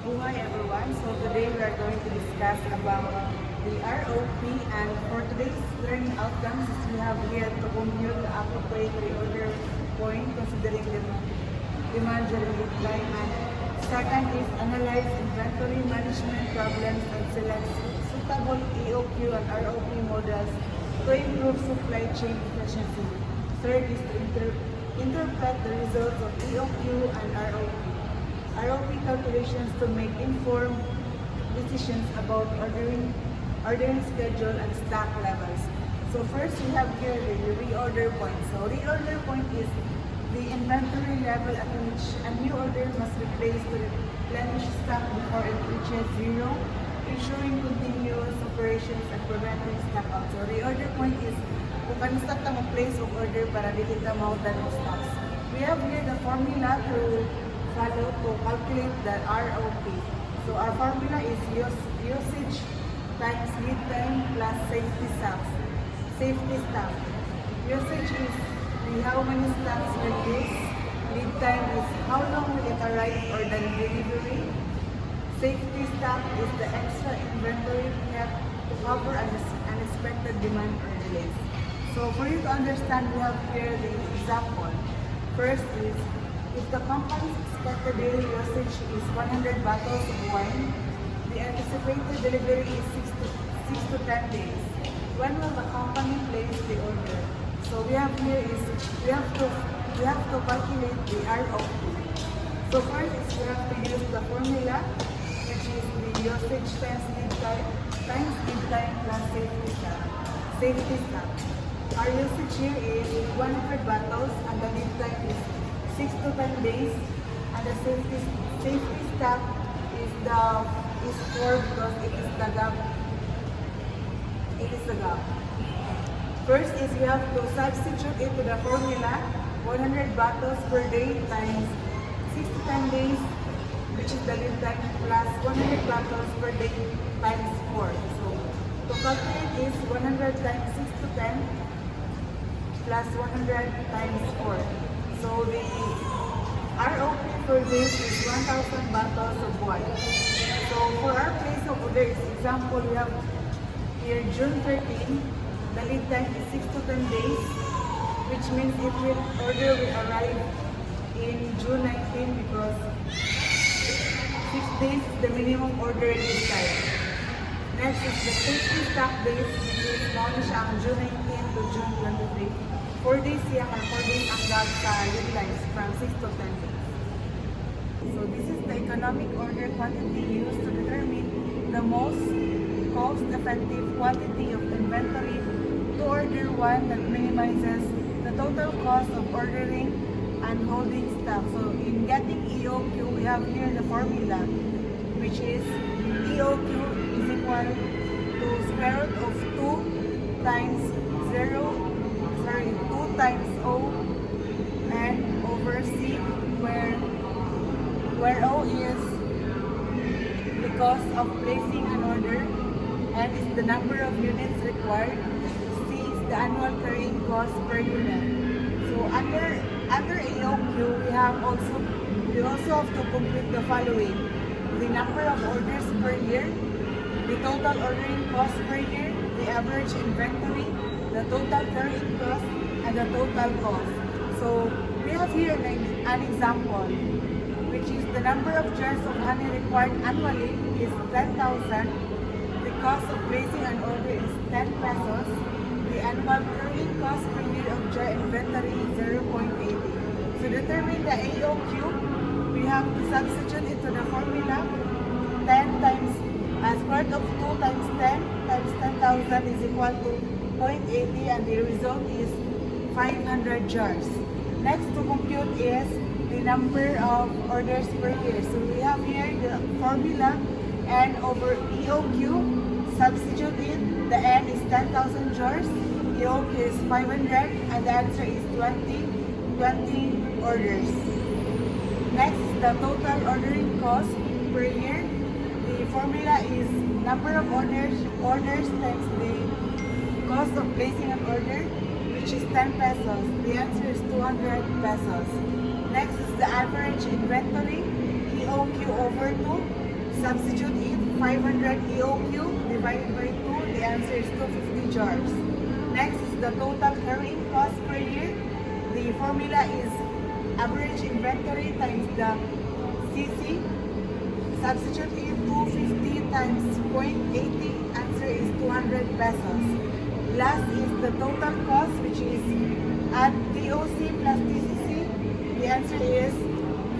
Mabuhay everyone. So today we are going to discuss about the ROP, and for today's learning outcomes we have here to compute the appropriate reorder point considering the demand during lead time, and second is analyze inventory management problems and select suitable EOQ and ROP models to improve supply chain efficiency. Third is to interpret the results of EOQ and ROP calculations to make informed decisions about ordering schedule and stock levels. So first we have here the reorder point. So reorder point is the inventory level at which a new order must be placed to replenish stock before it reaches zero, ensuring continuous operations and preventing stock out. So reorder point is kung kanista ta mag-place of order para dili ta mautan ng stocks. We have here the formula to follow to calculate the ROP. So our formula is usage times lead time plus safety stocks. Safety stock. Usage is how many stocks will use. Lead time is how long will it arrive or the delivery. Safety stock is the extra inventory kept to cover unexpected demand or delays. So for you to understand, we have here the example. First is, if the company's expected daily usage is 100 bottles of wine, the anticipated delivery is 6 to 10 days. When will the company place the order? So we have here is, we have to calculate the ROP. So first is we have to use the formula, which is the usage times lead time plus safety stock. Safety stock. Our usage here is 100 bottles and the lead time is 6 to 10 days, and the safety stock is 4 because it is the gap. It is the gap. First is we have to substitute it to the formula 100 bottles per day times 6 to 10 days, which is the lead time, plus 100 bottles per day times 4. So to calculate is 100 times 6 to 10 plus 100 times 4. So the ROP for this is 1,000 bottles of wine. So for our place of order, example, we have here June 13, the lead time is 6 to 10 days, which means if the order will arrive in June 19 because 6 days is the minimum order lead time. Next is the safety stock days, which is known siyang June 19 to June 23. 4 days siya, 4 days ang gag sa lead times from 6 to 10 days. So this is the economic order quantity used to determine the most cost-effective quantity of inventory to order one that minimizes the total cost of ordering and holding stock. So in getting EOQ, we have here the formula, which is EOQ is equal to square root of 2 times 2 times O and over C, where O is the cost of placing an order, and is the number of units required. C is the annual carrying cost per unit. So under EOQ, we also have to compute the following: the number of orders per year, the total ordering cost per year, the average inventory, the total carrying cost, and the total cost. So we have here an example, which is the number of jars of honey required annually is 10,000. The cost of placing an order is 10 pesos. The annual carrying cost per year of jar inventory is 0.80. To determine the EOQ, we have to substitute into the formula 10 times as part of 2 times 10 times 10,000 is equal to 0.80, and the result is 500 jars. Next to compute is the number of orders per year. So we have here the formula N over EOQ. Substitute it. The N is 10,000 jars. EOQ is 500, and the answer is 20 orders. Next is the total ordering cost per year. The formula is number of orders times the cost of placing an order, which is 10 pesos. The answer is 200 pesos. Next is the average inventory, EOQ over 2. substitute it 500 EOQ divided by 2. The answer is 250 jars. Next is the total carrying cost per year. The formula is average inventory times the CC. Substitute it 250 times 0.80. Answer is 200 pesos. Last is the total cost, which is add DOC plus TCC. The answer is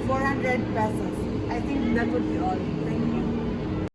400 pesos. I think that would be all. Thank you.